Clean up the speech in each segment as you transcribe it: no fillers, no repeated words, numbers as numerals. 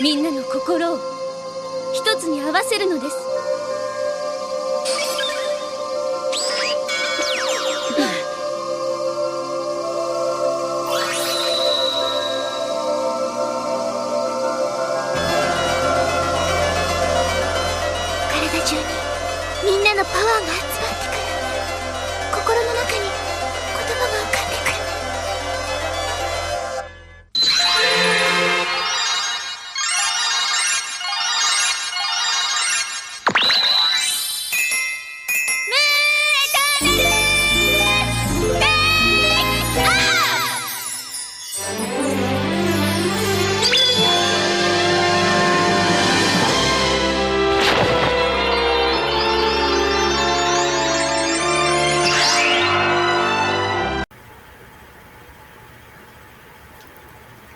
みんなの心を一つに合わせるのです。体中にみんなのパワーが集まってくる。心の中に言葉が浮かんでくる。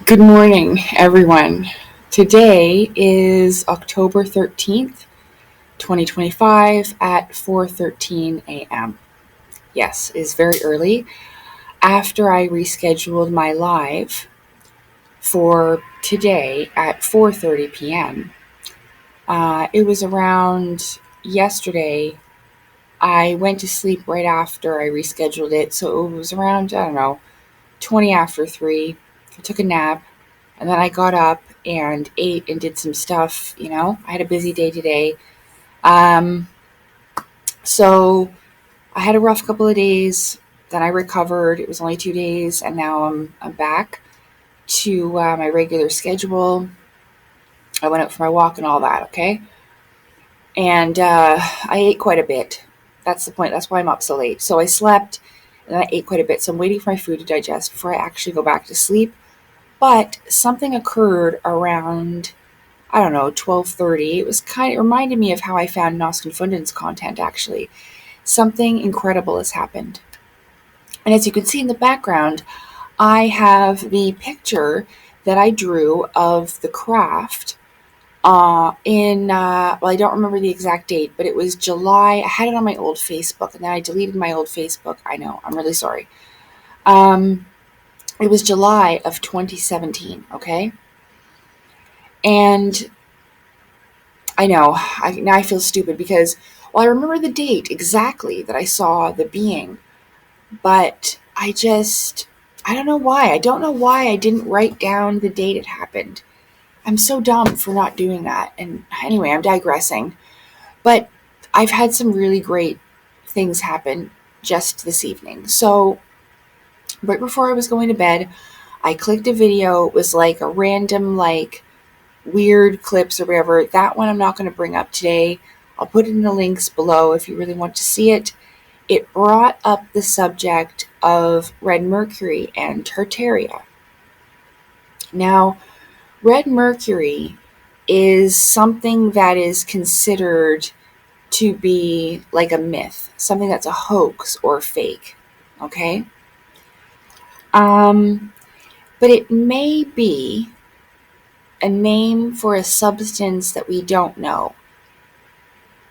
Good morning, everyone. Today is October 13th, 2025 at 4:13 a.m. Yes, it is very early. After I rescheduled my live for today at 4:30 p.m., it was around yesterday. I went to sleep right after I rescheduled it, so it was around, 20 after 3. I took a nap, and then I got up and ate and did some stuff. I had a busy day today. So I had a rough couple of days. Then I recovered. It was only 2 days, and now I'm back to my regular schedule. I went out for my walk and all that, okay? And I ate quite a bit. That's the point. That's why I'm up so late. So I slept, and I ate quite a bit. So I'm waiting for my food to digest before I actually go back to sleep. But something occurred around, 12:30. It reminded me of how I found Noskin Fundin's content, actually. Something incredible has happened. And as you can see in the background, I have the picture that I drew of the craft I don't remember the exact date, but it was July. I had it on my old Facebook, and then I deleted my old Facebook. I know, I'm really sorry. It was July of 2017, okay? And I know, now I feel stupid because, I remember the date exactly that I saw the being, but I don't know why. I don't know why I didn't write down the date it happened. I'm so dumb for not doing that. And anyway, I'm digressing. But I've had some really great things happen just this evening. So right before I was going to bed, I clicked a video. It was like a random, weird clips or whatever. That one I'm not going to bring up today. I'll put it in the links below if you really want to see it. It brought up the subject of Red Mercury and Tartaria. Now, Red Mercury is something that is considered to be like a myth, something that's a hoax or fake, okay? But it may be a name for a substance that we don't know.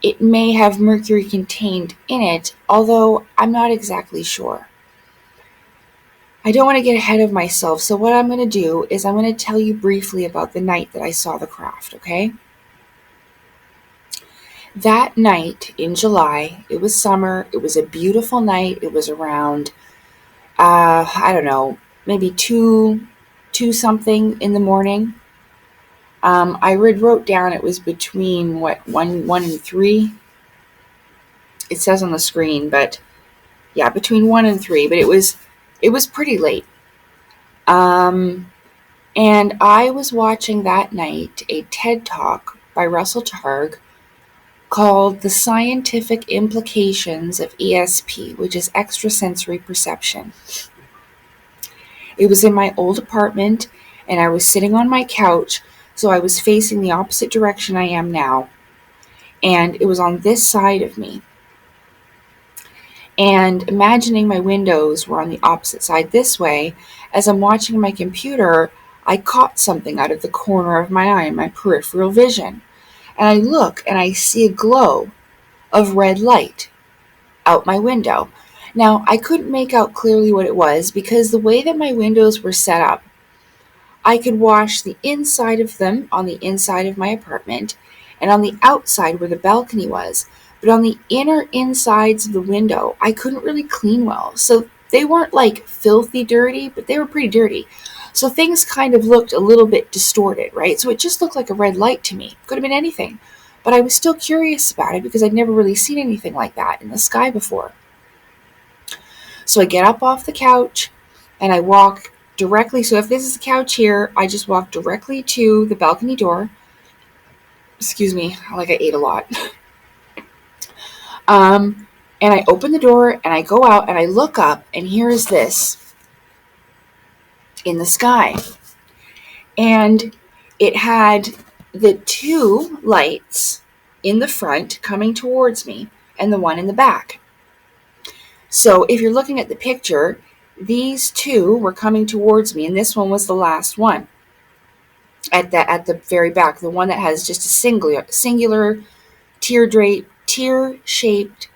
It may have mercury contained in it, although I'm not exactly sure. I don't want to get ahead of myself, so what I'm going to do is I'm going to tell you briefly about the night that I saw the craft, okay? That night in July, it was summer, it was a beautiful night, it was around, maybe 2 something in the morning. I wrote down it was between, 1 and 3? It says on the screen, but yeah, between 1 and 3, but it was pretty late. And I was watching that night a TED Talk by Russell Targ called The Scientific Implications of ESP, which is extrasensory perception. It was in my old apartment, and I was sitting on my couch, so I was facing the opposite direction I am now, and it was on this side of me. And imagining my windows were on the opposite side this way, as I'm watching my computer, I caught something out of the corner of my eye in my peripheral vision. And I look and I see a glow of red light out my window. Now, I couldn't make out clearly what it was because the way that my windows were set up, I could wash the inside of them on the inside of my apartment and on the outside where the balcony was. But on the inner insides of the window, I couldn't really clean well. So they weren't like filthy dirty, but they were pretty dirty. So things kind of looked a little bit distorted, right? So it just looked like a red light to me. Could have been anything. But I was still curious about it because I'd never really seen anything like that in the sky before. So I get up off the couch and I walk directly. So if this is the couch here, I just walk directly to the balcony door. Excuse me, like I ate a lot. And I open the door and I go out and I look up and here is this in the sky. And it had the two lights in the front coming towards me and the one in the back. So if you're looking at the picture, these two were coming towards me and this one was the last one at the very back, the one that has just a singular teardrop shaped,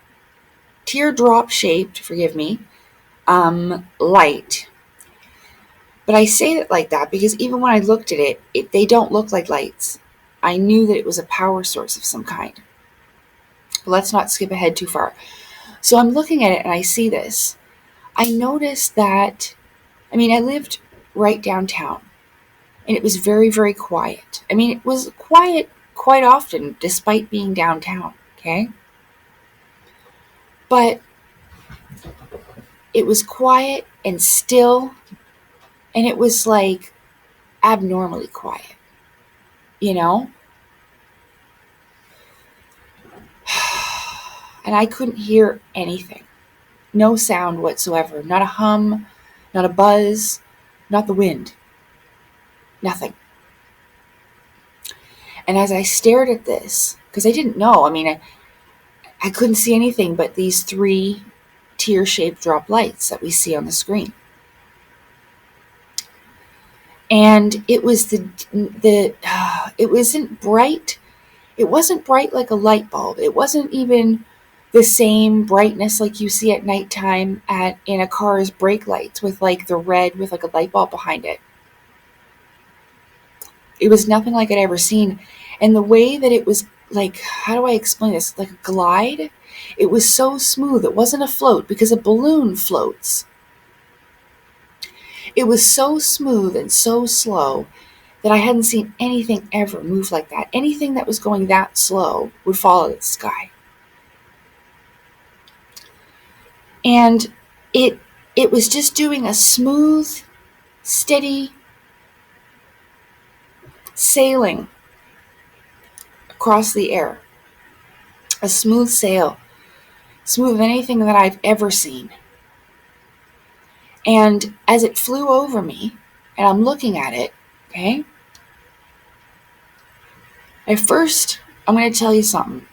light. But I say it like that because even when I looked at it, they don't look like lights. I knew that it was a power source of some kind. But let's not skip ahead too far. So I'm looking at it and I see this. I noticed that, I lived right downtown and it was very, very quiet. It was quiet quite often despite being downtown, okay? But it was quiet and still, and it was like abnormally quiet, you know? And I couldn't hear anything. No sound whatsoever. Not a hum, not a buzz, not the wind. Nothing. And as I stared at this, because I didn't know, I couldn't see anything but these three tear-shaped drop lights that we see on the screen. And it was it wasn't bright. It wasn't bright like a light bulb. It wasn't even the same brightness like you see at nighttime in a car's brake lights with like the red with like a light bulb behind it. It was nothing like I'd ever seen. And the way that it was, like, how do I explain this? Like a glide. It was so smooth. It wasn't a float because a balloon floats. It was so smooth and so slow that I hadn't seen anything ever move like that. Anything that was going that slow would fall out of the sky. And it was just doing a smooth, steady sailing across the air. A smooth sail. Smooth than anything that I've ever seen. And as it flew over me, and I'm looking at it, okay? At first, I'm going to tell you something.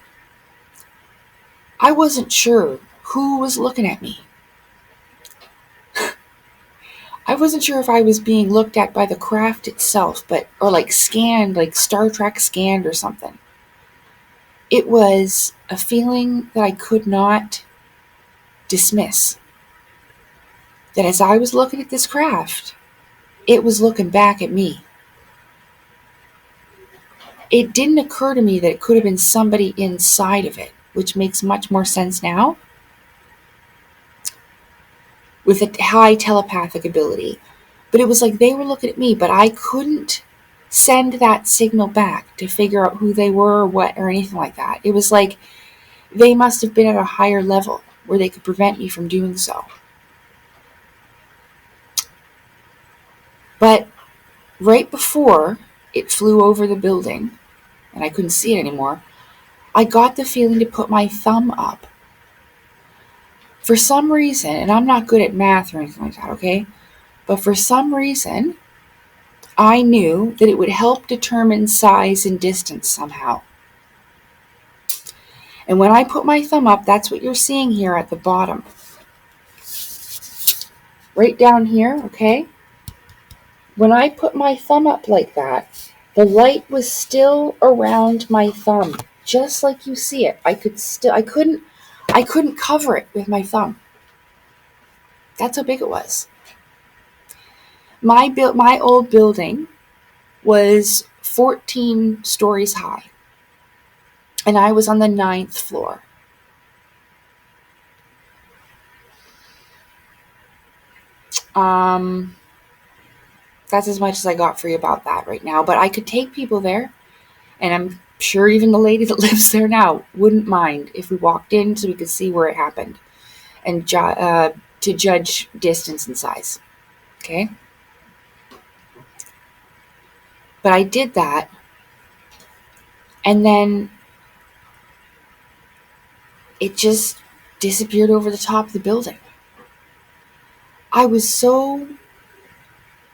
I wasn't sure who was looking at me. I wasn't sure if I was being looked at by the craft itself, or like scanned, like Star Trek scanned or something. It was a feeling that I could not dismiss. That as I was looking at this craft, it was looking back at me. It didn't occur to me that it could have been somebody inside of it, which makes much more sense now with a high telepathic ability. But it was like they were looking at me, but I couldn't send that signal back to figure out who they were or what or anything like that. It was like they must have been at a higher level where they could prevent me from doing so. But right before it flew over the building, and I couldn't see it anymore, I got the feeling to put my thumb up. For some reason, and I'm not good at math or anything like that, okay? But for some reason, I knew that it would help determine size and distance somehow. And when I put my thumb up, that's what you're seeing here at the bottom. Right down here, okay? When I put my thumb up like that, the light was still around my thumb, just like you see it. I couldn't cover it with my thumb. That's how big it was. My old building was 14 stories high, and I was on the 9th floor. That's as much as I got for you about that right now. But I could take people there, and I'm sure even the lady that lives there now wouldn't mind if we walked in so we could see where it happened and to judge distance and size. Okay? But I did that, and then it just disappeared over the top of the building. I was so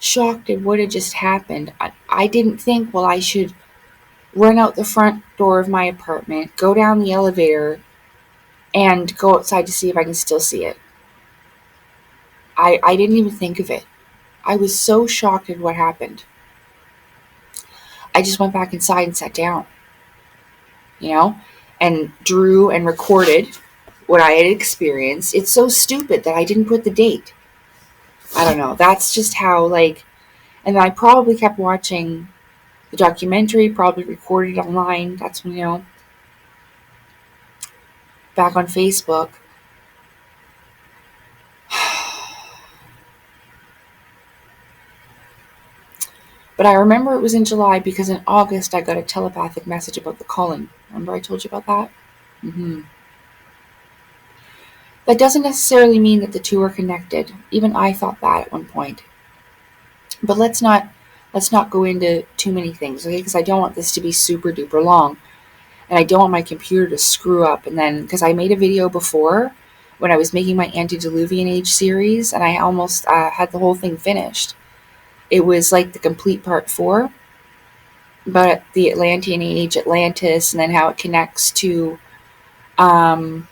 shocked at what had just happened. I didn't think, well, I should run out the front door of my apartment, go down the elevator, and go outside to see if I can still see it. I didn't even think of it. I was so shocked at what happened. I just went back inside and sat down, and drew and recorded what I had experienced. It's so stupid that I didn't put the date. I don't know. That's just how, and I probably kept watching the documentary, probably recorded online. That's when, back on Facebook. But I remember it was in July because in August I got a telepathic message about the calling. Remember I told you about that? That doesn't necessarily mean that the two are connected. Even I thought that at one point. But let's not go into too many things, okay? Because I don't want this to be super duper long. And I don't want my computer to screw up. And then, because I made a video before when I was making my Antediluvian Age series, and I almost had the whole thing finished. It was like the complete part 4, but the Atlantean Age, Atlantis, and then how it connects to, like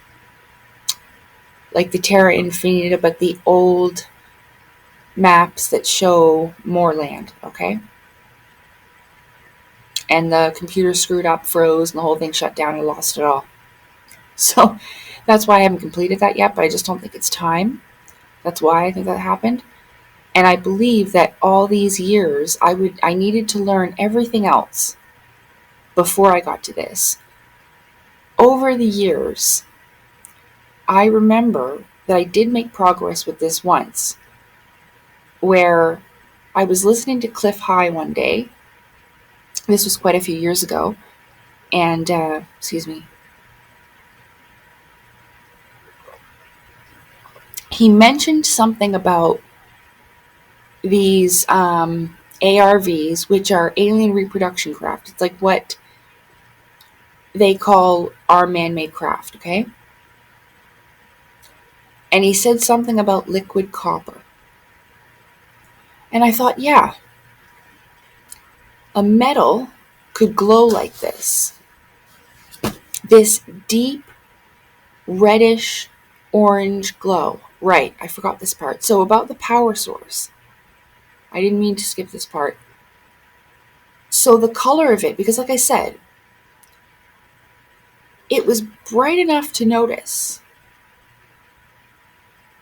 the Terra Infinita, but the old maps that show more land, okay? And the computer screwed up, froze, and the whole thing shut down, and I lost it all. So that's why I haven't completed that yet, but I just don't think it's time. That's why I think that happened. And I believe that all these years, I needed to learn everything else before I got to this. Over the years, I remember that I did make progress with this once, where I was listening to Cliff High one day. This was quite a few years ago. And, he mentioned something about these ARVs, which are alien reproduction craft. It's like what they call our man-made craft, okay? And he said something about liquid copper. And I thought, yeah, a metal could glow like this. This deep, reddish, orange glow. Right, I forgot this part. So about the power source. I didn't mean to skip this part. So the color of it, because like I said, it was bright enough to notice.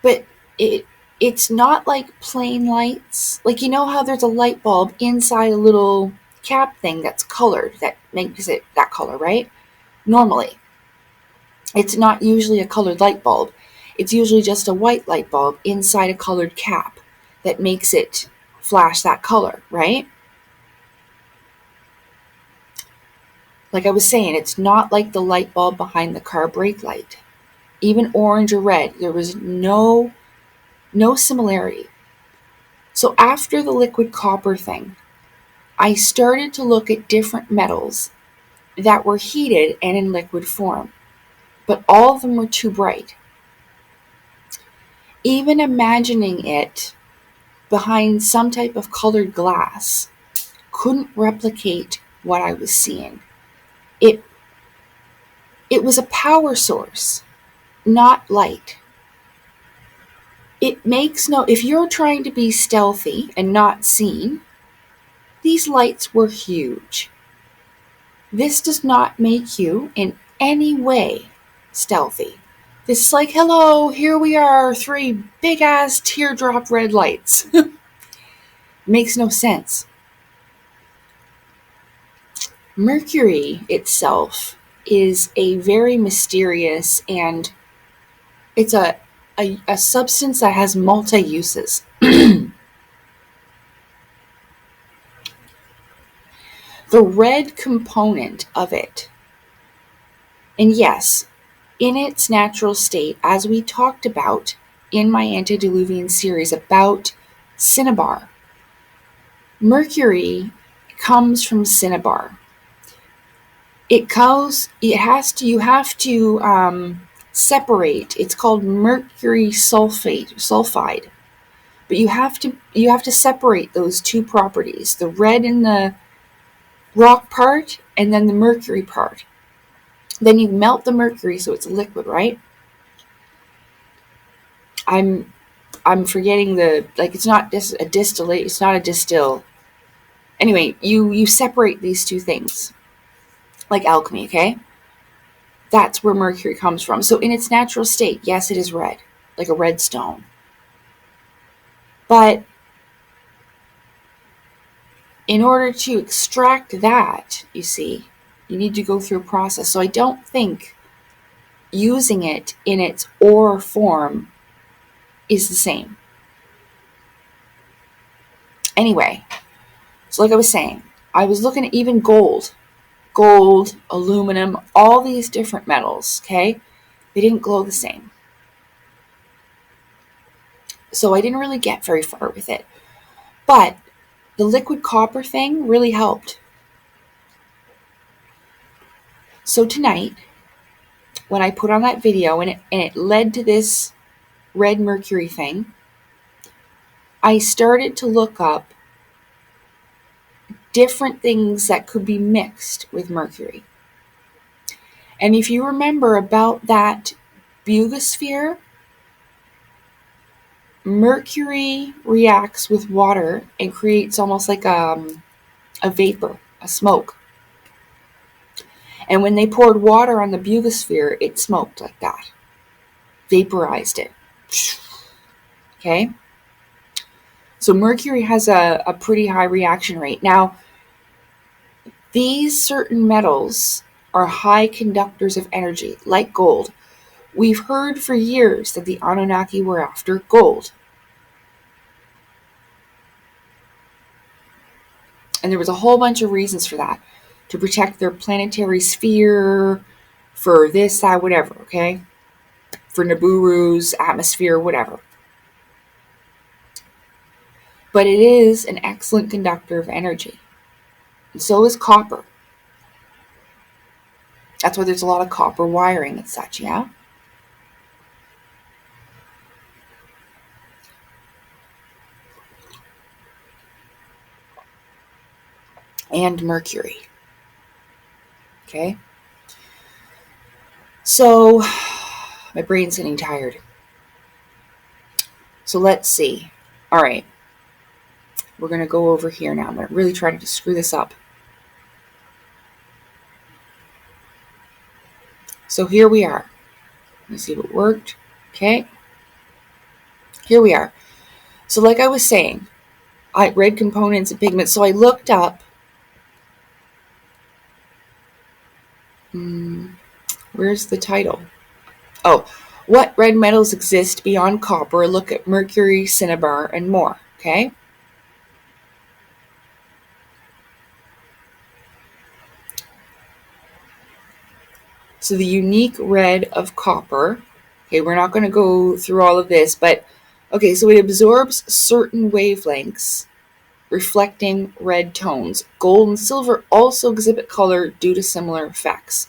But it's not like plain lights. Like, you know how there's a light bulb inside a little cap thing that's colored, that makes it that color, right? Normally. It's not usually a colored light bulb. It's usually just a white light bulb inside a colored cap that makes it flash that color, right? Like I was saying, it's not like the light bulb behind the car brake light. Even orange or red, there was no similarity. So after the liquid copper thing, I started to look at different metals that were heated and in liquid form, but all of them were too bright. Even imagining it behind some type of colored glass couldn't replicate what I was seeing. It was a power source, not light. It makes if you're trying to be stealthy and not seen, these lights were huge. This does not make you in any way stealthy. This is like, hello, here we are, 3 big-ass teardrop red lights. Makes no sense. Mercury itself is a very mysterious, and it's a substance that has multi-uses. The red component of it, and yes, in its natural state, as we talked about in my antediluvian series about cinnabar, mercury comes from cinnabar. You have to separate. It's called mercury sulfide. But you have to separate those two properties, the red in the rock part and then the mercury part. Then you melt the mercury so it's a liquid, right? I'm forgetting it's not a distillate, it's not a distill. Anyway, you separate these two things. Like alchemy, okay? That's where mercury comes from. So in its natural state, yes, it is red, like a red stone. But in order to extract that, you see, you need to go through a process. So I don't think using it in its ore form is the same. Anyway, so like I was saying, I was looking at even gold, aluminum, all these different metals, okay? They didn't glow the same. So I didn't really get very far with it. But the liquid copper thing really helped. So tonight, when I put on that video and it led to this Red Mercury thing, I started to look up different things that could be mixed with mercury. And if you remember about that bugosphere, mercury reacts with water and creates almost like a vapor, a smoke. And when they poured water on the bugosphere, it smoked like that, vaporized it. Okay? So mercury has a pretty high reaction rate. Now, these certain metals are high conductors of energy, like gold. We've heard for years that the Anunnaki were after gold. And there was a whole bunch of reasons for that. To protect their planetary sphere, for this, that, whatever, okay? For Nibiru's atmosphere, whatever. But it is an excellent conductor of energy. And so is copper. That's why there's a lot of copper wiring and such, yeah? And mercury. Okay? So, my brain's getting tired. So let's see. All right. We're going to go over here now. I'm going to really try to screw this up. So here we are. Let's see if it worked. Okay. Here we are. So like I was saying, red components and pigments. So I looked up. Where's the title? Oh, what red metals exist beyond copper? Look at mercury, cinnabar, and more. Okay. So the unique red of copper. Okay, we're not going to go through all of this, but okay, so it absorbs certain wavelengths, reflecting red tones. Gold and silver also exhibit color due to similar effects.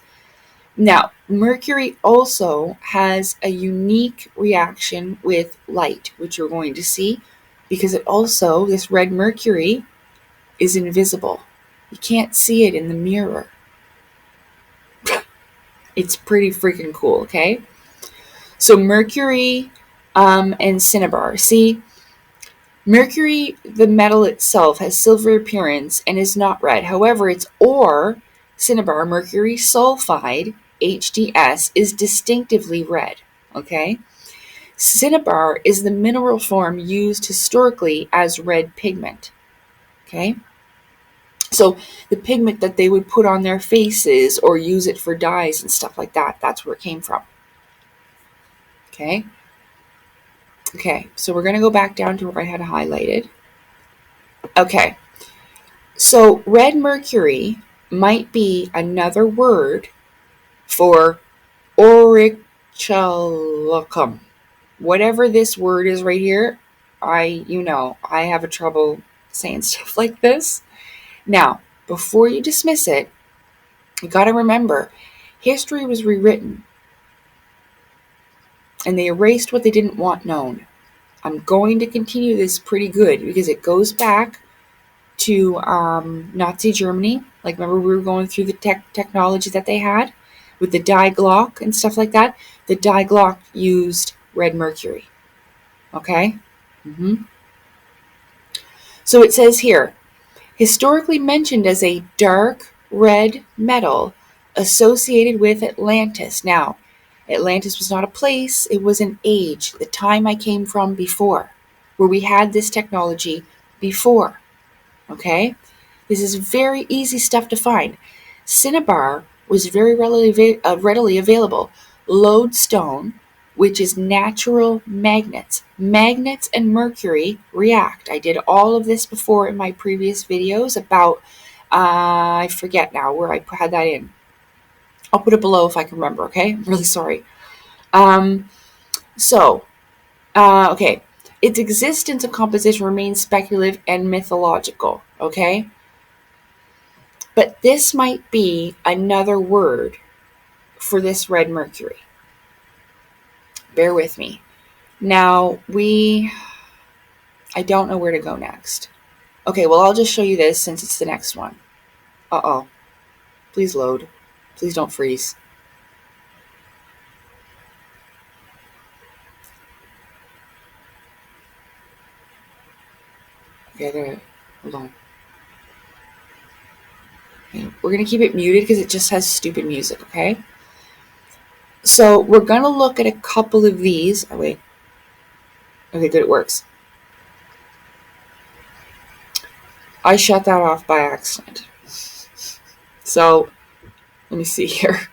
Now, mercury also has a unique reaction with light, which you're going to see, because it also, this red mercury, is invisible. You can't see it in the mirror. It's pretty freaking cool, okay? So mercury and cinnabar. See, mercury, the metal itself, has silver appearance and is not red. However, its ore, cinnabar, mercury sulfide, HDS, is distinctively red, okay? Cinnabar is the mineral form used historically as red pigment. Okay? So the pigment that they would put on their faces or use it for dyes and stuff like that, that's where it came from. Okay? Okay, so we're going to go back down to where I had highlighted. Okay, so red mercury might be another word for aurichalcum. Whatever this word is right here, I have a trouble saying stuff like this. Now, before you dismiss it, you got to remember, history was rewritten, and they erased what they didn't want known. I'm going to continue this pretty good because it goes back to Nazi Germany. Like, remember we were going through the technology that they had with the Die Glock and stuff like that? The Die Glock used red mercury. Okay? So it says here, historically mentioned as a dark red metal associated with Atlantis. Now, Atlantis was not a place, it was an age, the time I came from before, where we had this technology before. Okay? This is very easy stuff to find. Cinnabar was very readily available. Lodestone, which is natural magnets. Magnets and mercury react. I did all of this before in my previous videos about, I forget now where I had that in. I'll put it below if I can remember, okay? I'm really sorry. Okay. Its existence and composition remains speculative and mythological, okay? But this might be another word for this red mercury. Bear with me. Now, I don't know where to go next. Okay, well, I'll just show you this since it's the next one. Uh-oh. Please load. Please don't freeze. Okay, hold on. Okay, we're going to keep it muted because it just has stupid music, okay? So we're going to look at a couple of these. Oh, wait. Okay, good, it works. I shut that off by accident. So, let me see here.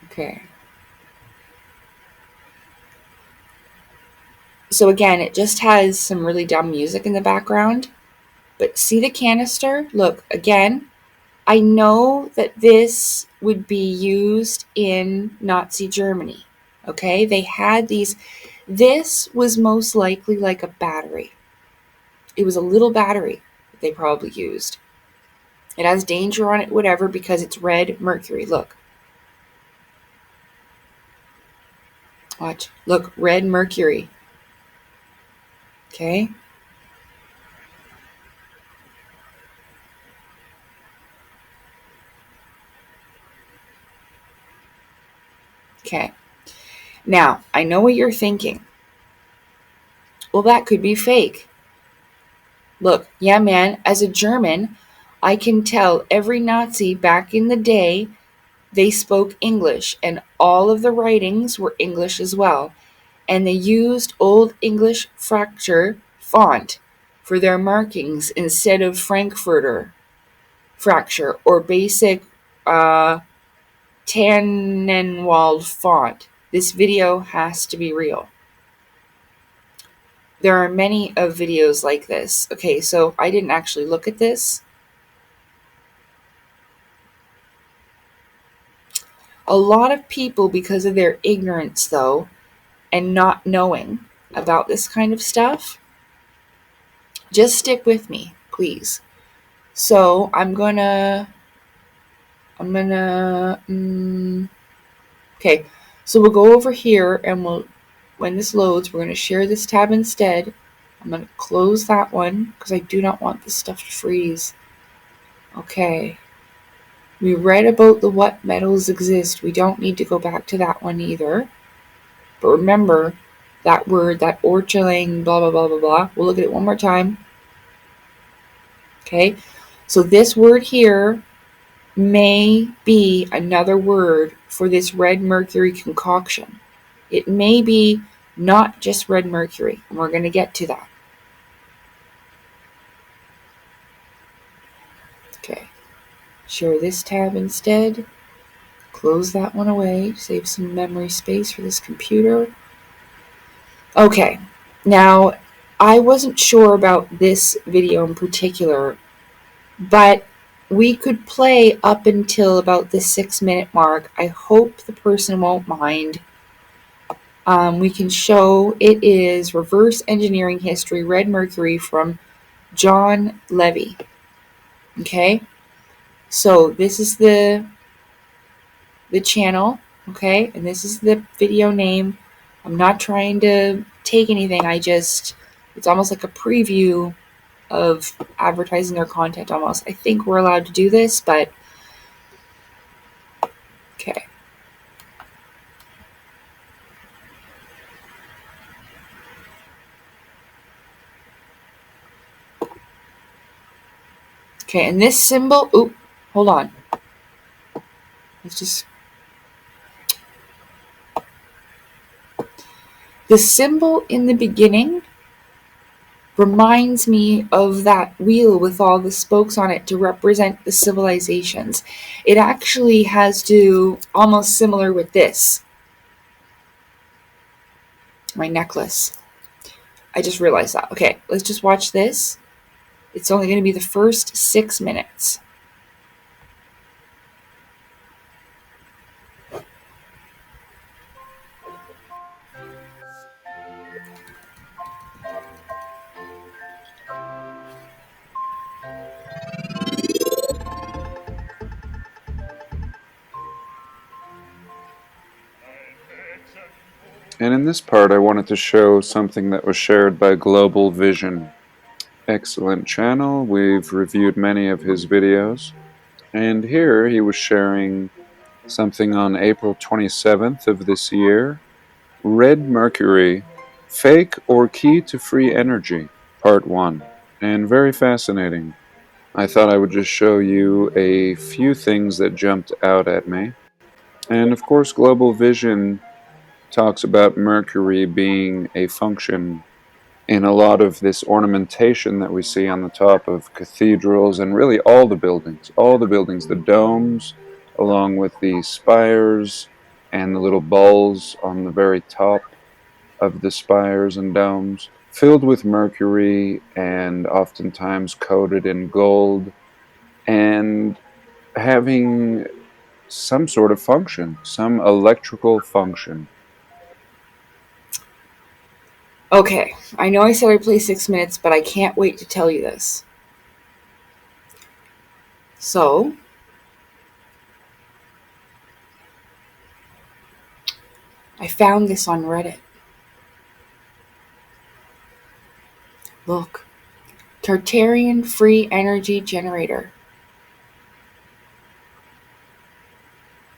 Okay. So again, it just has some really dumb music in the background. But see the canister? Look, again, I know that this would be used in Nazi Germany. Okay? They had these. This was most likely like a battery. It was a little battery that they probably used. It has danger on it, whatever, because it's red mercury. Look. Watch. Look, red mercury. Okay? Okay. Now, I know what you're thinking. Well, that could be fake. Look, yeah, man, as a German, I can tell every Nazi back in the day, they spoke English, and all of the writings were English as well. And they used Old English fracture font for their markings instead of Frankfurter fracture or basic Tannenwald font. This video has to be real. There are many of videos like this. Okay, so I didn't actually look at this. A lot of people, because of their ignorance, though, and not knowing about this kind of stuff, just stick with me, please. So I'm gonna, okay, so we'll go over here and when this loads, we're gonna share this tab instead. I'm gonna close that one because I do not want this stuff to freeze. Okay. We read about the what metals exist. We don't need to go back to that one either. But remember that word, that orchalang, blah, blah, blah, blah, blah. We'll look at it one more time. Okay. So this word here may be another word for this red mercury concoction. It may be not just red mercury, and we're going to get to that. Okay. Share this tab instead. Close that one away. Save some memory space for this computer. Okay. Now, I wasn't sure about this video in particular, but we could play up until about the 6-minute mark. I hope the person won't mind. We can show it is Reverse Engineering History, Red Mercury from John Levy. Okay, so this is the channel, okay, and this is the video name. I'm not trying to take anything, it's almost like a preview of advertising their content almost. I think we're allowed to do this, but okay. Okay, and this symbol, hold on. Let's just, the symbol in the beginning reminds me of that wheel with all the spokes on it to represent the civilizations. It actually has to almost similar with this. My necklace. I just realized that. Okay, let's just watch this. It's only going to be the first 6 minutes. And in this part, I wanted to show something that was shared by Global Vision. Excellent channel. We've reviewed many of his videos. And here he was sharing something on April 27th of this year. Red Mercury, Fake or Key to Free Energy, Part 1. And very fascinating. I thought I would just show you a few things that jumped out at me. And of course, Global Vision talks about Mercury being a function in a lot of this ornamentation that we see on the top of cathedrals and really all the buildings, the domes, along with the spires and the little balls on the very top of the spires and domes, filled with mercury and oftentimes coated in gold and having some sort of function, some electrical function. Okay, I know I said I'd play 6 minutes, but I can't wait to tell you this. So, I found this on Reddit. Look, Tartarian free energy generator.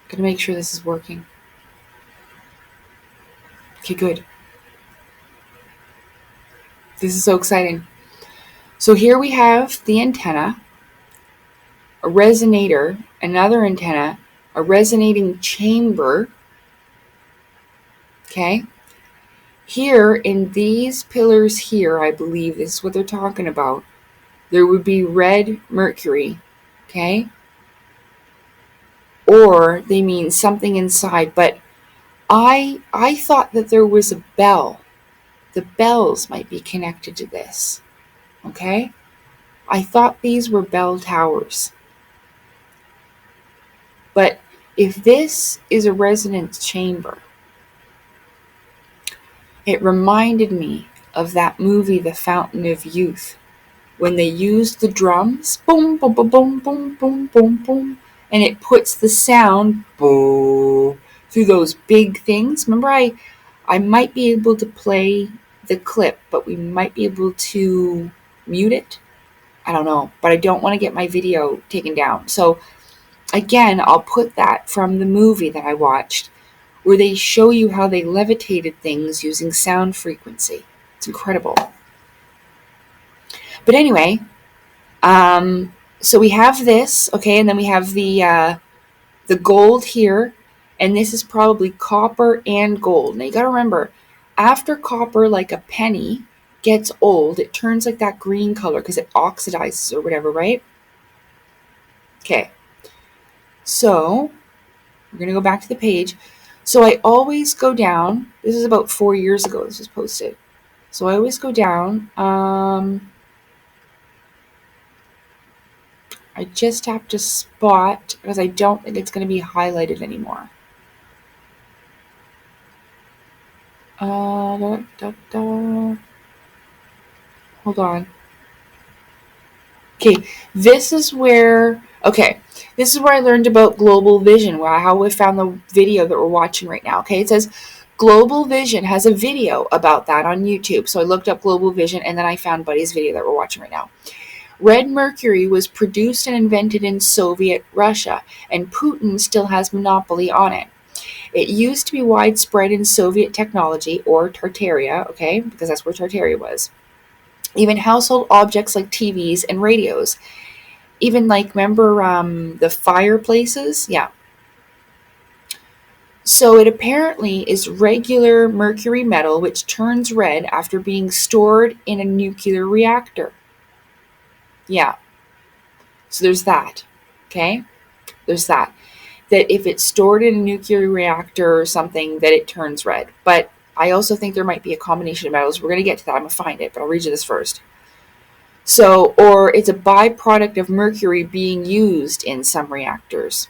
Gonna make sure this is working. Okay, good. This is so exciting. So here we have the antenna, a resonator, another antenna, a resonating chamber. Okay. Here in these pillars here, I believe this is what they're talking about. There would be red mercury. Okay. Or they mean something inside, but I thought that there was a bell. The bells might be connected to this. Okay? I thought these were bell towers. But if this is a resonance chamber, it reminded me of that movie, The Fountain of Youth, when they used the drums, boom, boom, boom, boom, boom, boom, boom, boom, and it puts the sound, boom, through those big things. Remember, I might be able to play the clip, but we might be able to mute it. I don't know, but I don't want to get my video taken down. So again, I'll put that from the movie that I watched, where they show you how they levitated things using sound frequency. It's incredible. But anyway, so we have this, okay, and then we have the gold here, and this is probably copper and gold. Now you gotta remember, after copper, like a penny, gets old, it turns like that green color because it oxidizes or whatever, right? Okay, so we're going to go back to the page. So I always go down. This is about 4 years ago this was posted. So I always go down. I just have to spot, because I don't think it's going to be highlighted anymore. Hold on. Okay, this is where I learned about global vision, how we found the video that we're watching right now. Okay, it says Global Vision has a video about that on YouTube. So I looked up Global Vision, and then I found Buddy's video that we're watching right now. Red Mercury was produced and invented in Soviet Russia, and Putin still has monopoly on it. It used to be widespread in Soviet technology, or Tartaria, okay, because that's where Tartaria was. Even household objects like TVs and radios. Even like, remember the fireplaces? Yeah. So it apparently is regular mercury metal which turns red after being stored in a nuclear reactor. Yeah. So there's that. Okay? There's that. That if it's stored in a nuclear reactor or something, that it turns red. But I also think there might be a combination of metals. We're going to get to that. I'm going to find it, but I'll read you this first. So, or it's a byproduct of mercury being used in some reactors.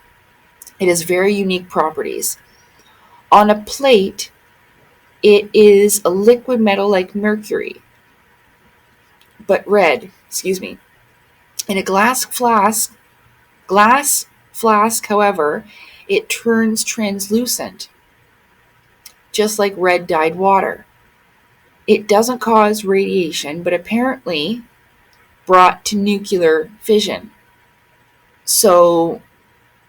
It has very unique properties. On a plate, it is a liquid metal like mercury, but red, In a glass flask, however, it turns translucent, just like red dyed water. It doesn't cause radiation, but apparently brought to nuclear fission. So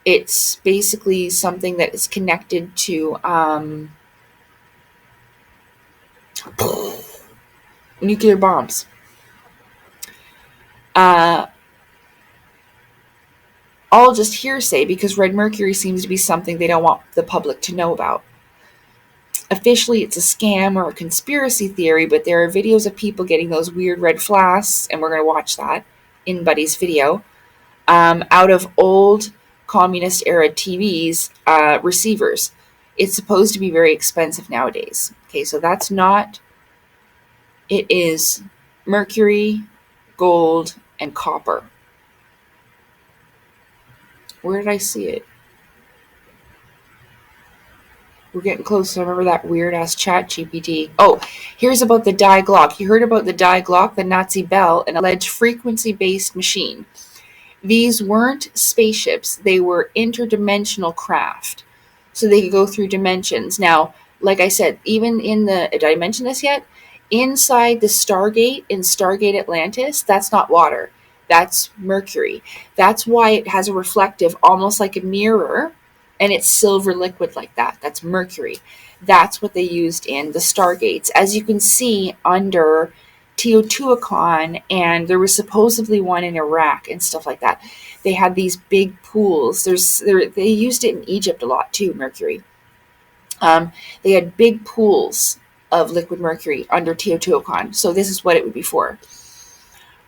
it's basically something that is connected to nuclear bombs. All just hearsay, because red mercury seems to be something they don't want the public to know about. Officially, it's a scam or a conspiracy theory, but there are videos of people getting those weird red flasks, and we're going to watch that in Buddy's video, out of old communist era TVs receivers. It's supposed to be very expensive nowadays. Okay, so that's not. It is mercury, gold, and copper. Where did I see it? We're getting close. I remember that weird-ass chat GPT. Oh, here's about the Die Glock. You heard about the Die Glock, the Nazi Bell, an alleged frequency-based machine. These weren't spaceships. They were interdimensional craft. So they could go through dimensions. Now, like I said, even in the... Did I mention this yet? Inside the Stargate, in Stargate Atlantis, that's not water. That's mercury. That's why it has a reflective, almost like a mirror, and it's silver liquid like that. That's mercury. That's what they used in the Stargates. As you can see under Teotihuacan, and there was supposedly one in Iraq and stuff like that. They had these big pools. They used it in Egypt a lot too, mercury. They had big pools of liquid mercury under Teotihuacan. So this is what it would be for.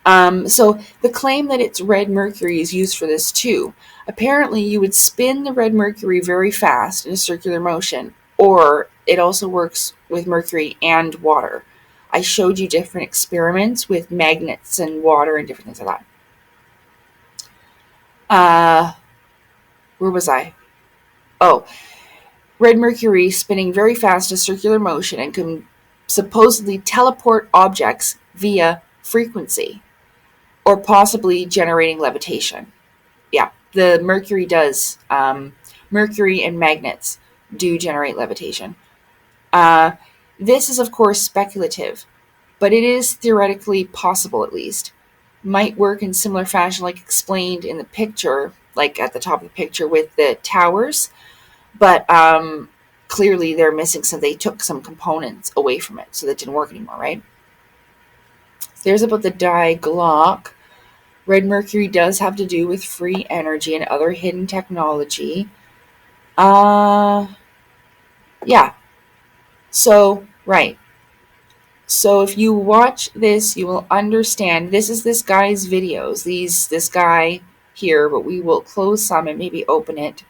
So the claim that it's red mercury is used for this too. Apparently, you would spin the red mercury very fast in a circular motion, or it also works with mercury and water. I showed you different experiments with magnets and water and different things like that. Where was I? Oh, red mercury spinning very fast in a circular motion and can supposedly teleport objects via frequency, or possibly generating levitation. Yeah, the mercury does. Mercury and magnets do generate levitation. This is, of course, speculative, but it is theoretically possible, at least. Might work in similar fashion like explained in the picture, like at the top of the picture with the towers, but clearly they're missing some. They took some components away from it, so that didn't work anymore, right? There's about the Die Glock. Red mercury does have to do with free energy and other hidden technology. Yeah. So, right. So if you watch this, you will understand. This is this guy's videos. This guy, here, but we will close some and maybe open it.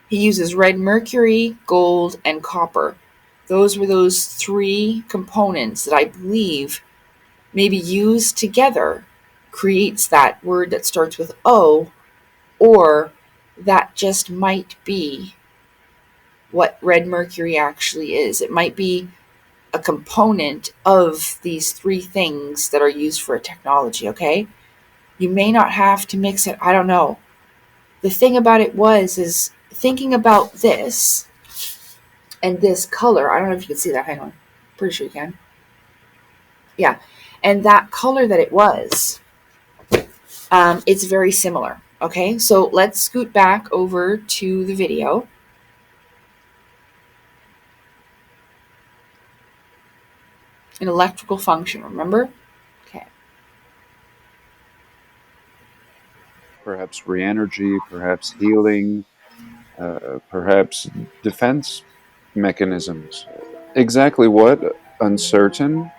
He uses red mercury, gold, and copper. Those were those three components that I believe maybe used together creates that word that starts with O, or that just might be what red mercury actually is. It might be a component of these three things that are used for a technology, okay? You may not have to mix it, I don't know. The thing about it is thinking about this and this color. I don't know if you can see that. Hang on. Pretty sure you can. Yeah. And that color that it was, it's very similar. Okay, so let's scoot back over to the video. An electrical function, remember? Okay. Perhaps re-energy, perhaps healing, perhaps defense mechanisms. Exactly what? Uncertain,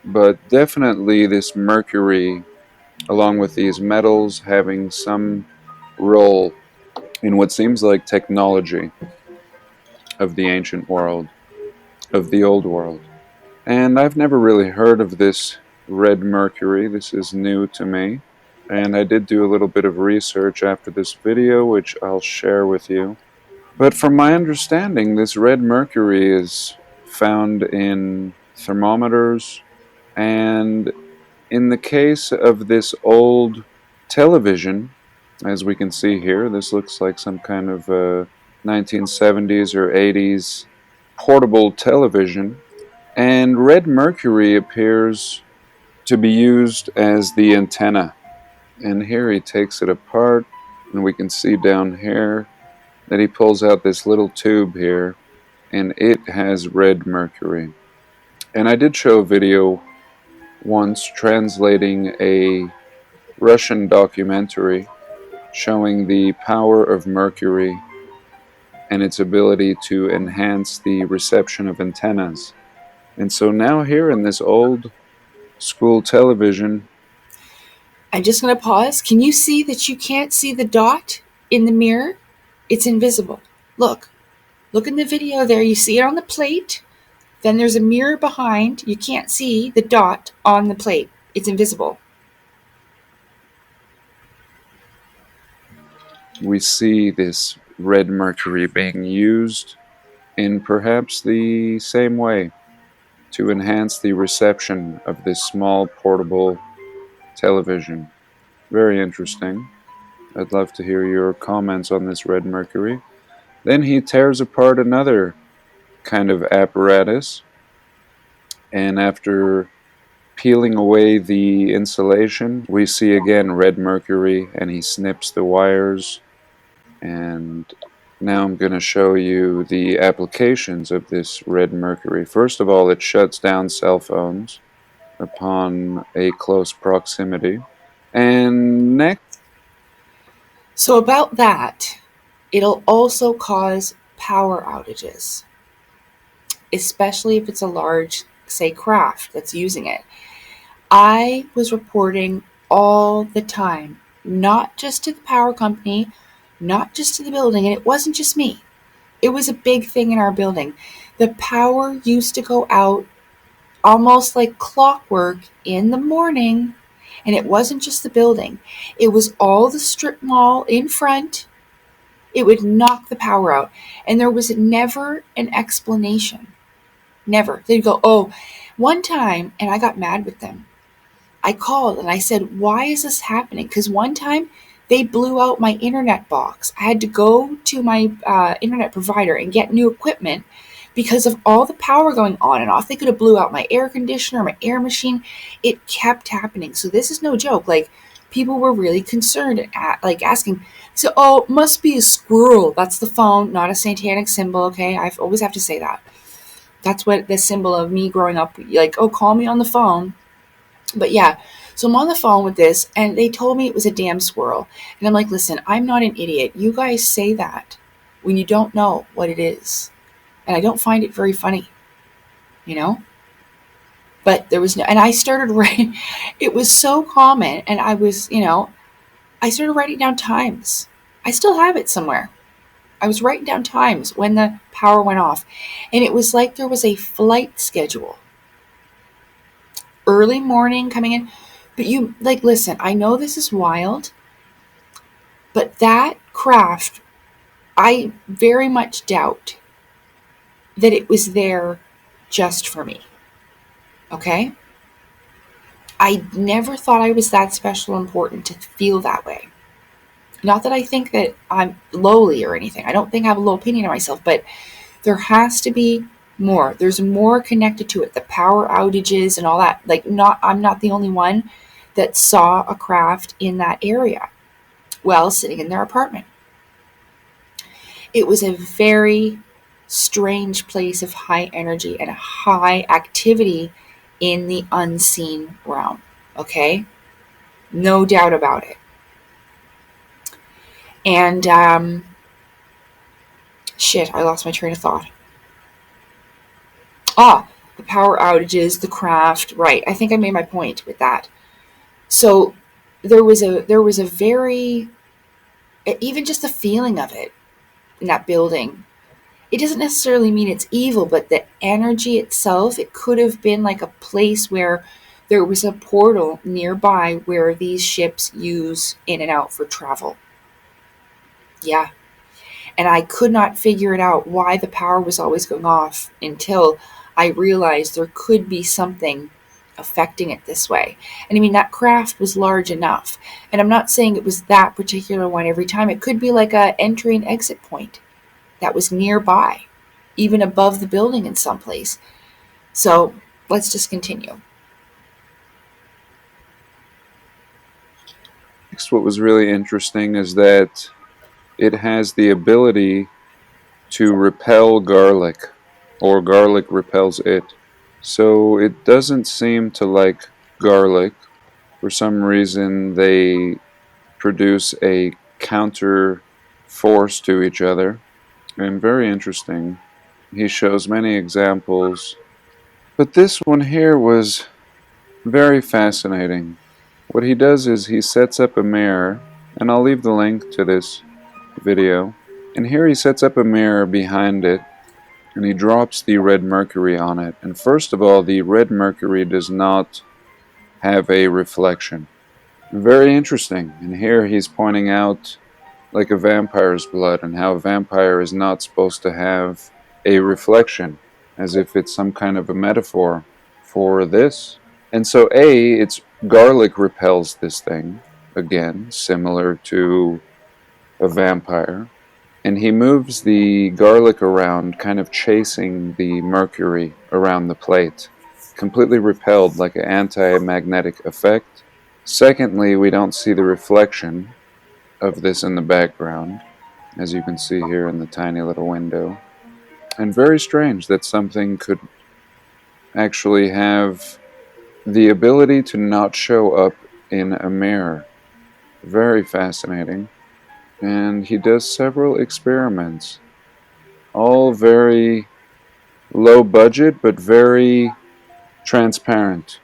but definitely this mercury, along with these metals, having some role in what seems like technology of the ancient world, of the old world. And I've never really heard of this red mercury. This is new to me. And I did do a little bit of research after this video, which I'll share with you. But from my understanding, this red mercury is found in thermometers. And in the case of this old television, as we can see here, this looks like some kind of 1970s or 80s portable television. And red mercury appears to be used as the antenna. And here he takes it apart, and we can see down here that he pulls out this little tube here, and it has red mercury. And I did show a video once translating a Russian documentary showing the power of mercury and its ability to enhance the reception of antennas. And so now here in this old school television. I'm just going to pause. Can you see that you can't see the dot in the mirror? It's invisible. Look in the video there. You see it on the plate. Then there's a mirror behind. You can't see the dot on the plate. It's invisible. We see this red mercury being used in perhaps the same way to enhance the reception of this small portable television. Very interesting. I'd love to hear your comments on this red mercury. Then he tears apart another kind of apparatus, and after peeling away the insulation, we see again red mercury, and he snips the wires. And now I'm going to show you the applications of this red mercury. First of all, it shuts down cell phones upon a close proximity. And next, So about that, it'll also cause power outages, especially if it's a large, say, craft that's using it. I was reporting all the time, not just to the power company, not just to the building, and it wasn't just me. It was a big thing in our building. The power used to go out almost like clockwork in the morning, and it wasn't just the building. It was all the strip mall in front. It would knock the power out, and there was never an explanation. Never. They'd go, oh, one time, and I got mad with them. I called and I said, why is this happening? Because one time they blew out my internet box. I had to go to my internet provider and get new equipment because of all the power going on and off. They could have blew out my air conditioner, my air machine. It kept happening. So this is no joke. Like, people were really concerned at, like, asking. So, oh, must be a squirrel. That's the phone, not a satanic symbol. Okay, I always have to say that. That's what the symbol of me growing up. Like, oh, call me on the phone. But yeah, so I'm on the phone with this, and they told me it was a damn squirrel. And I'm like, listen, I'm not an idiot. You guys say that when you don't know what it is. And I don't find it very funny, you know? But there was no, and I started writing. It was so common, and I was, I started writing down times. I still have it somewhere. I was writing down times when the power went off. And it was like there was a flight schedule. Early morning coming in. But you, like, listen, I know this is wild, but that craft, I very much doubt that it was there just for me. Okay? I never thought I was that special and important to feel that way. Not that I think that I'm lowly or anything. I don't think I have a low opinion of myself, but there has to be more. There's more connected to it. The power outages and all that. Like, I'm not the only one that saw a craft in that area while sitting in their apartment. It was a very strange place of high energy and high activity in the unseen realm. Okay? No doubt about it. And, shit, I lost my train of thought. The power outages, the craft, right. I think I made my point with that. So there was a very, even just the feeling of it in that building. It doesn't necessarily mean it's evil, but the energy itself, it could have been like a place where there was a portal nearby where these ships use in and out for travel. Yeah. And I could not figure it out why the power was always going off until I realized there could be something affecting it this way. And I mean, that craft was large enough. And I'm not saying it was that particular one every time. It could be like a entry and exit point that was nearby, even above the building in some place. So let's just continue. Next, what was really interesting is that it has the ability to repel garlic, or garlic repels it. So it doesn't seem to like garlic. For some reason, they produce a counter force to each other. And very interesting. He shows many examples. But this one here was very fascinating. What he does is he sets up a mirror, and I'll leave the link to this video. And here he sets up a mirror behind it, and he drops the red mercury on it. And first of all, the red mercury does not have a reflection. Very interesting. And here he's pointing out like a vampire's blood and how a vampire is not supposed to have a reflection, as if it's some kind of a metaphor for this. And so it's garlic repels this thing, again, similar to a vampire. And he moves the garlic around, kind of chasing the mercury around the plate, completely repelled like an anti-magnetic effect. Secondly, we don't see the reflection of this in the background, as you can see here in the tiny little window. And very strange that something could actually have the ability to not show up in a mirror. Very fascinating. And he does several experiments, all very low budget but very transparent.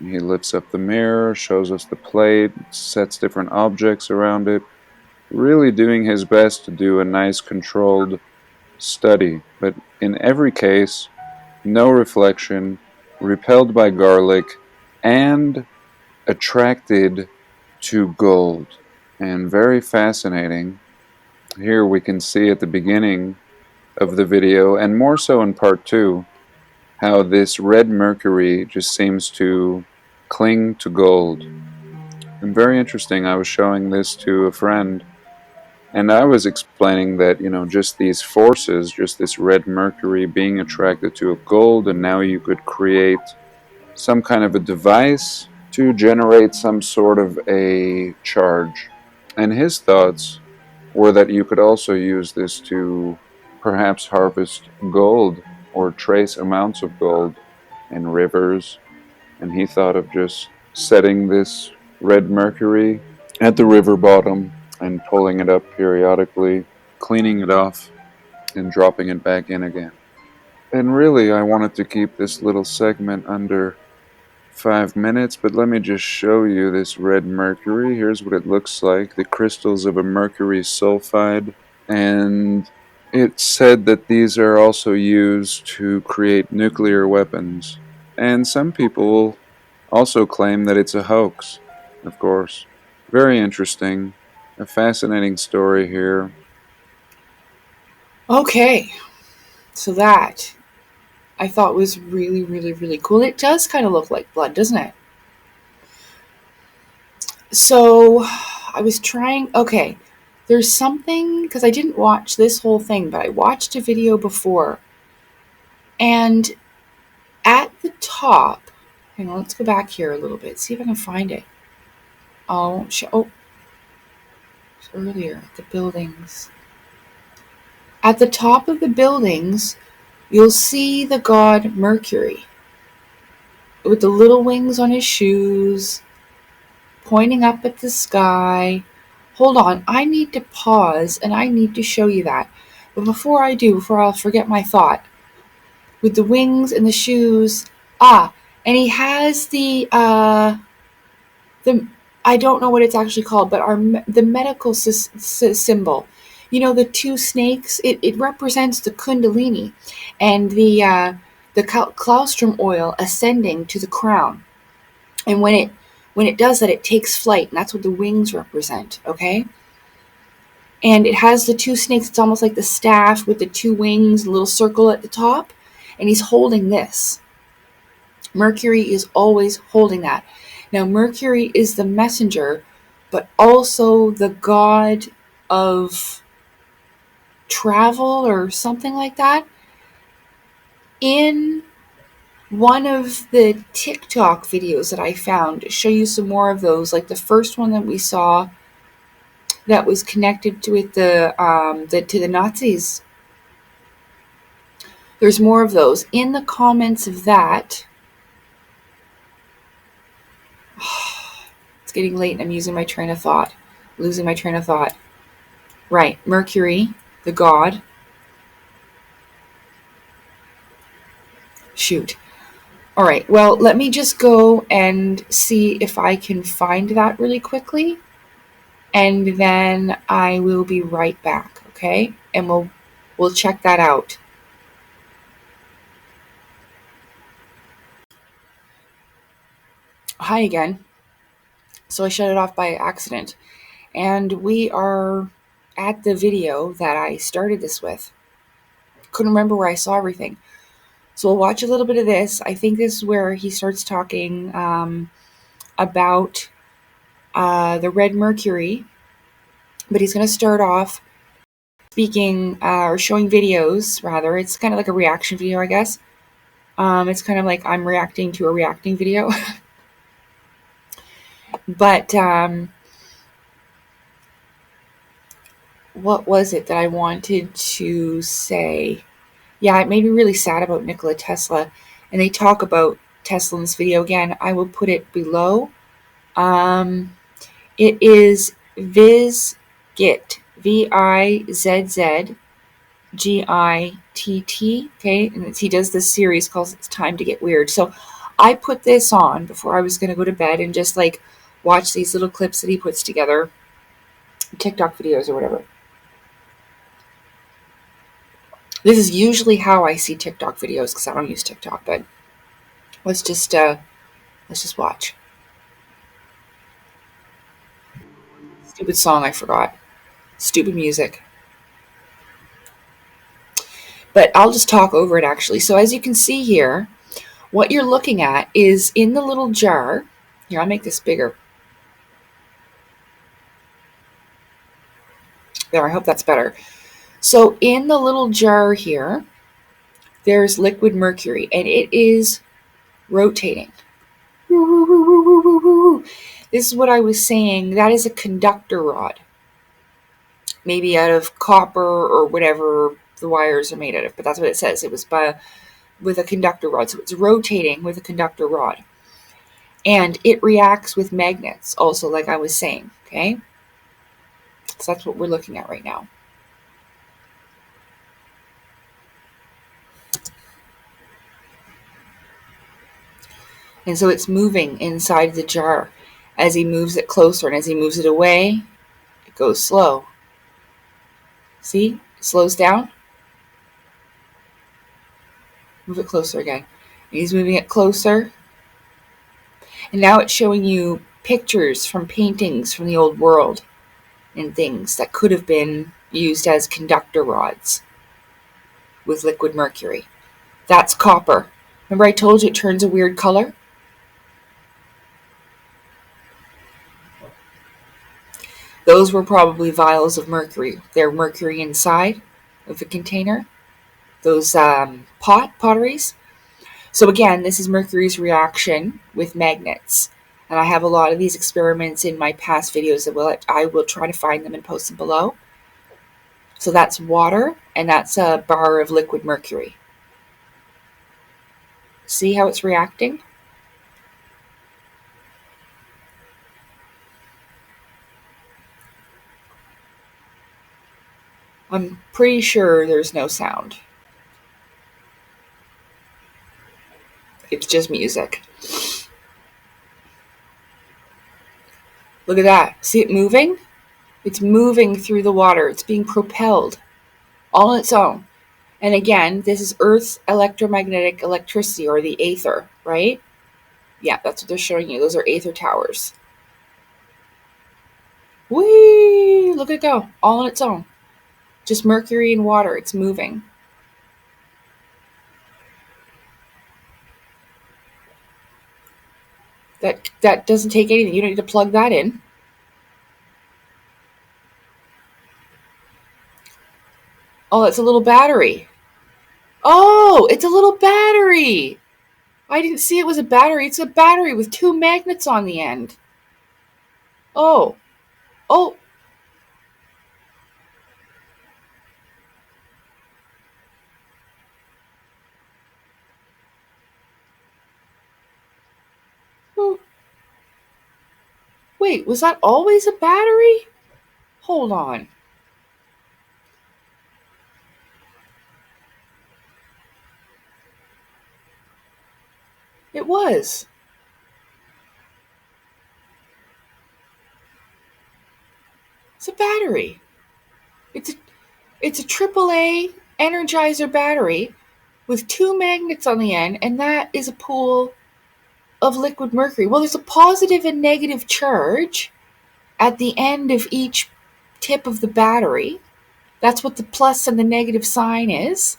He lifts up the mirror, shows us the plate, sets different objects around it, really doing his best to do a nice controlled study. But in every case, no reflection, repelled by garlic, and attracted to gold. And very fascinating. Here we can see at the beginning of the video, and more so in part 2, how this red mercury just seems to cling to gold. And very interesting. I was showing this to a friend, and I was explaining that, just these forces, just this red mercury being attracted to a gold, and now you could create some kind of a device to generate some sort of a charge. And his thoughts were that you could also use this to perhaps harvest gold or trace amounts of gold in rivers. And he thought of just setting this red mercury at the river bottom and pulling it up periodically, cleaning it off, and dropping it back in again. And really, I wanted to keep this little segment under 5 minutes, but let me just show you this red mercury. Here's what it looks like, the crystals of a mercury sulfide. And it's said that these are also used to create nuclear weapons. And some people also claim that it's a hoax, of course. Very interesting. A fascinating story here. Okay, so that I thought was really, really, really cool. It does kind of look like blood, doesn't it? So I was trying, okay, there's something, because I didn't watch this whole thing, but I watched a video before. And at the top, hang on, let's go back here a little bit, see if I can find it. Oh, it's earlier, the buildings. At the top of the buildings, you'll see the god Mercury with the little wings on his shoes, pointing up at the sky. Hold on, I need to pause and I need to show you that. But before I do, before I'll forget my thought, with the wings and the shoes, and he has the I don't know what it's actually called, but the medical symbol. You know, the two snakes. It represents the Kundalini, and the claustrum oil ascending to the crown. And when it does that, it takes flight, and that's what the wings represent. Okay. And it has the two snakes. It's almost like the staff with the two wings, a little circle at the top, and he's holding this. Mercury is always holding that. Now, Mercury is the messenger, but also the god of travel or something like that. In one of the TikTok videos that I found, to show you some more of those, like the first one that we saw that was connected to it, to the Nazis. There's more of those. In the comments of that, it's getting late and I'm losing my train of thought. Right, Mercury, the god. Shoot. All right, well, let me just go and see if I can find that really quickly. And then I will be right back, okay? And we'll check that out. Hi again. So I shut it off by accident. And we are at the video that I started this with. Couldn't remember where I saw everything. So we'll watch a little bit of this. I think this is where he starts talking about the Red Mercury. But he's going to start off speaking or showing videos, rather. It's kind of like a reaction video, I guess. It's kind of like I'm reacting to a reacting video. But what was it that I wanted to say? Yeah, it made me really sad about Nikola Tesla. And they talk about Tesla in this video again. I will put it below. It is Vizgitt, Vizzgitt, okay? And he does this series called It's Time to Get Weird. So I put this on before I was going to go to bed and just like watch these little clips that he puts together, TikTok videos or whatever. This is usually how I see TikTok videos because I don't use TikTok, but let's just watch. Stupid song, I forgot. Stupid music. But I'll just talk over it actually. So as you can see here, what you're looking at is in the little jar. Here, I'll make this bigger. There, I hope that's better. So in the little jar here, there's liquid mercury, and it is rotating. This is what I was saying. That is a conductor rod. Maybe out of copper or whatever the wires are made out of, but that's what it says. It was with a conductor rod. So it's rotating with a conductor rod. And it reacts with magnets also, like I was saying, okay? So that's what we're looking at right now. And so it's moving inside the jar. As he moves it closer and as he moves it away, it goes slow. See? It slows down. Move it closer again. And he's moving it closer. And now it's showing you pictures from paintings from the old world and things that could have been used as conductor rods with liquid mercury. That's copper. Remember I told you it turns a weird color? Those were probably vials of mercury. They're mercury inside of the container. Those potteries. So again, this is mercury's reaction with magnets. And I have a lot of these experiments in my past videos that I will try to find them and post them below. So that's water, and that's a bar of liquid mercury. See how it's reacting? I'm pretty sure there's no sound. It's just music. Look at that. See it moving? It's moving through the water. It's being propelled all on its own. And again, this is Earth's electromagnetic electricity, or the aether, right? Yeah, that's what they're showing you. Those are aether towers. Whee! Look at it go. All on its own. Just mercury and water. It's moving. That doesn't take anything. You don't need to plug that in. Oh, it's a little battery. Oh, it's a little battery. I didn't see it was a battery. It's a battery with 2 magnets on the end. Oh. Oh. Oh. Wait, was that always a battery? Hold on. It was. It's a battery. It's a AAA Energizer battery with 2 magnets on the end, and that is a pool of liquid mercury. Well, there's a positive and negative charge at the end of each tip of the battery. That's what the plus and the negative sign is.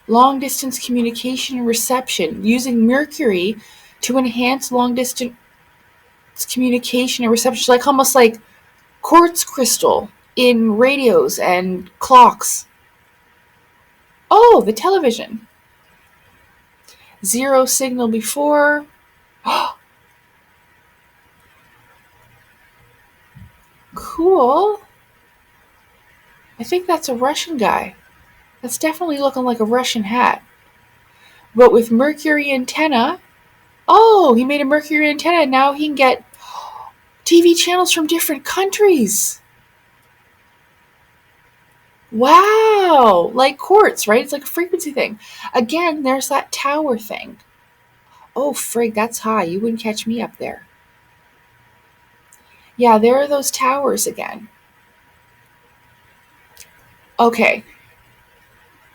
Long distance communication and reception, using mercury to enhance long distance communication and reception, like almost like quartz crystal in radios and clocks. Oh, the television. 0 signal before. Cool. I think that's a Russian guy. That's definitely looking like a Russian hat. But with mercury antenna. Oh, he made a mercury antenna. Now he can get TV channels from different countries. Wow. Like quartz, right? It's like a frequency thing. Again, there's that tower thing. Oh, frig, that's high. You wouldn't catch me up there. Yeah, there are those towers again. Okay.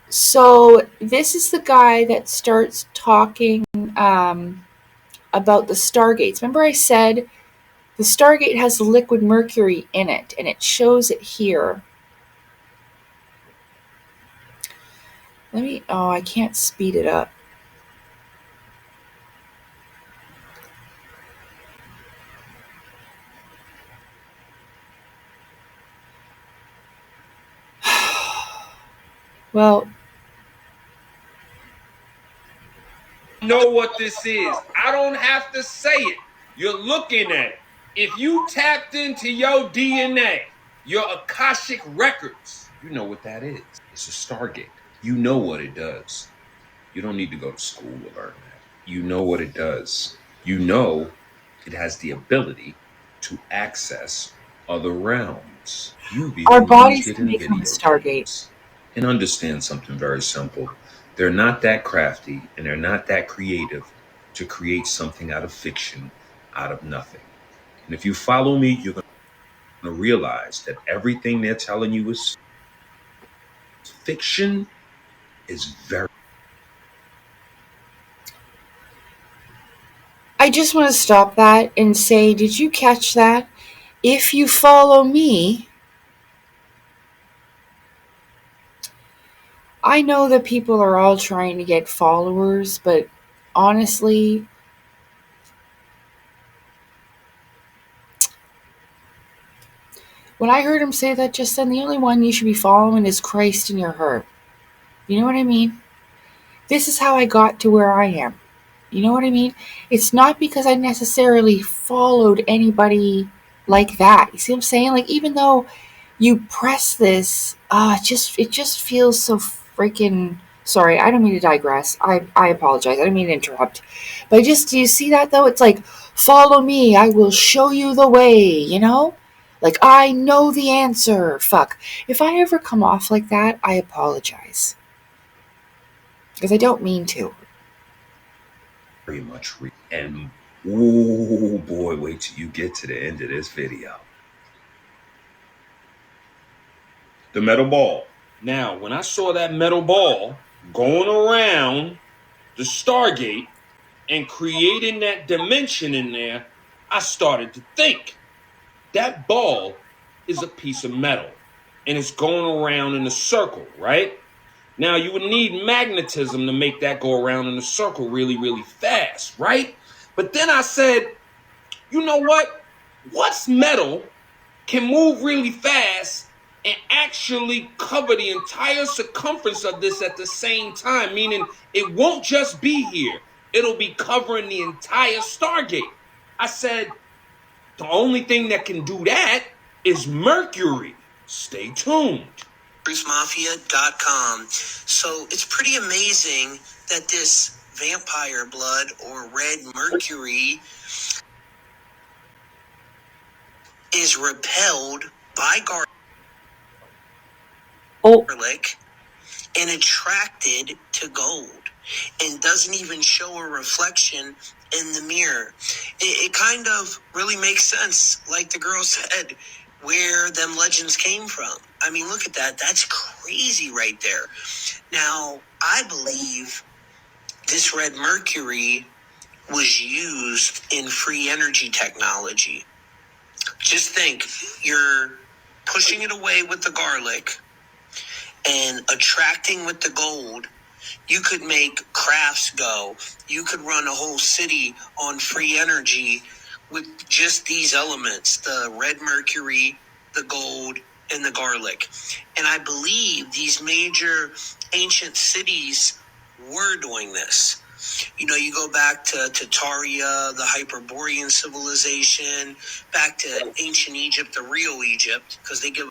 So this is the guy that starts talking about the stargates. Remember I said the stargate has liquid mercury in it, and it shows it here. I can't speed it up. Well, know what this is. I don't have to say it. You're looking at it. If you tapped into your DNA, your Akashic records, you know what that is. It's a Stargate. You know what it does. You don't need to go to school to learn that. You know what it does. You know it has the ability to access other realms. You've our even bodies used it can in become video a stargate. games. And understand something very simple. They're not that crafty and they're not that creative to create something out of fiction, out of nothing. And if you follow me, you're going to realize that everything they're telling you is fiction is very. I just want to stop that and say, did you catch that? If you follow me, I know that people are all trying to get followers, but honestly, when I heard him say that just then, the only one you should be following is Christ in your heart. You know what I mean? This is how I got to where I am. You know what I mean? It's not because I necessarily followed anybody like that. You see what I'm saying? Like, even though you press this, it just feels so freaking. Sorry, I don't mean to digress. I apologize. I don't mean to interrupt. But do you see that though? It's like, follow me, I will show you the way, you know? Like, I know the answer. Fuck. If I ever come off like that, I apologize. Because I don't mean to. Very much and oh boy, wait till you get to the end of this video. The metal ball. Now, when I saw that metal ball going around the Stargate and creating that dimension in there, I started to think that ball is a piece of metal and it's going around in a circle, right? Now, you would need magnetism to make that go around in a circle really, really fast, right? But then I said, you know what? What's metal can move really fast and actually cover the entire circumference of this at the same time, meaning it won't just be here, it'll be covering the entire Stargate. I said, the only thing that can do that is Mercury. Stay tuned. BruceMafia.com. So it's pretty amazing that this vampire blood or red mercury is repelled by garlic and attracted to gold and doesn't even show a reflection in the mirror. It kind of really makes sense, like the girl said, where them legends came from. I mean, look at that. That's crazy right there. Now, I believe this red mercury was used in free energy technology. Just think, you're pushing it away with the garlic and attracting with the gold. You could make crafts go. You could run a whole city on free energy with just these elements, the red mercury, the gold, and the garlic. And I believe these major ancient cities were doing this. You know, you go back to Tartaria, the Hyperborean civilization, back to ancient Egypt, the real Egypt, because they give.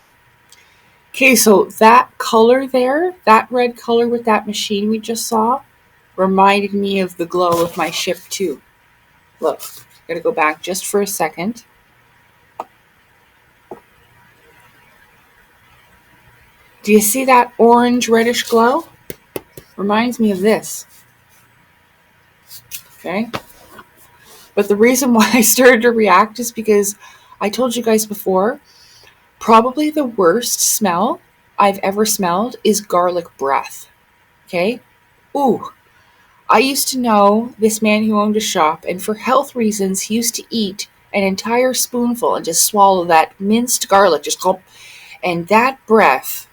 Okay, so that color there, that red color with that machine we just saw, reminded me of the glow of my ship too. Look, gotta go back just for a second. Do you see that orange reddish glow? Reminds me of this. Okay? But the reason why I started to react is because I told you guys before, probably the worst smell I've ever smelled is garlic breath. Okay? Ooh. I used to know this man who owned a shop, and for health reasons, he used to eat an entire spoonful and just swallow that minced garlic, just gulp. And that breath,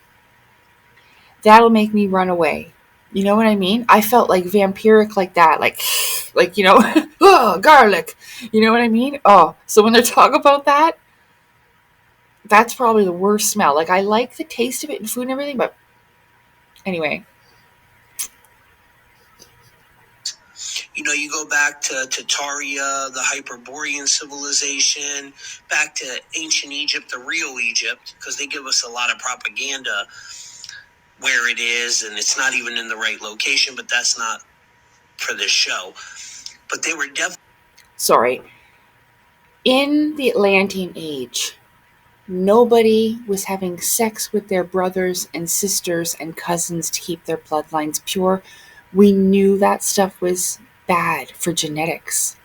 that'll make me run away. You know what I mean? I felt like vampiric like that, like you know, oh, garlic. You know what I mean? Oh, so when they talk about that, that's probably the worst smell. Like, I like the taste of it in food and everything, but anyway. You know, you go back to Tartaria, the Hyperborean civilization, back to ancient Egypt, the real Egypt, because they give us a lot of propaganda where it is, and it's not even in the right location, but that's not for this show. But they were definitely. Sorry. In the Atlantean Age, Nobody was having sex with their brothers and sisters and cousins to keep their bloodlines pure. We knew that stuff was bad for genetics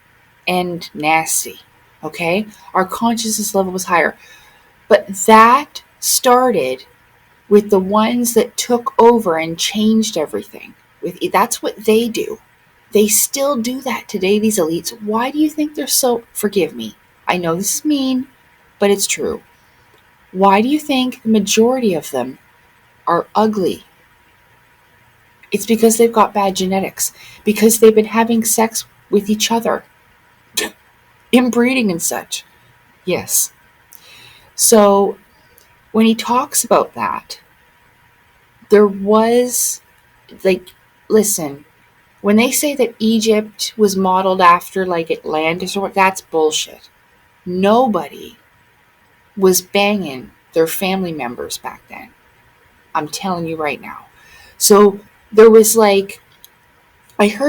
and nasty, okay? Our consciousness level was higher. But that started with the ones that took over and changed everything. That's what they do. They still do that today, these elites. Why do you think they're so, forgive me, I know this is mean, but it's true. Why do you think the majority of them are ugly? It's because they've got bad genetics, because they've been having sex with each other, inbreeding and such. Yes. So when he talks about that, there was, like, listen, when they say that Egypt was modeled after like Atlantis or what, that's bullshit. Nobody was banging their family members back then. I'm telling you right now. So there was like, I heard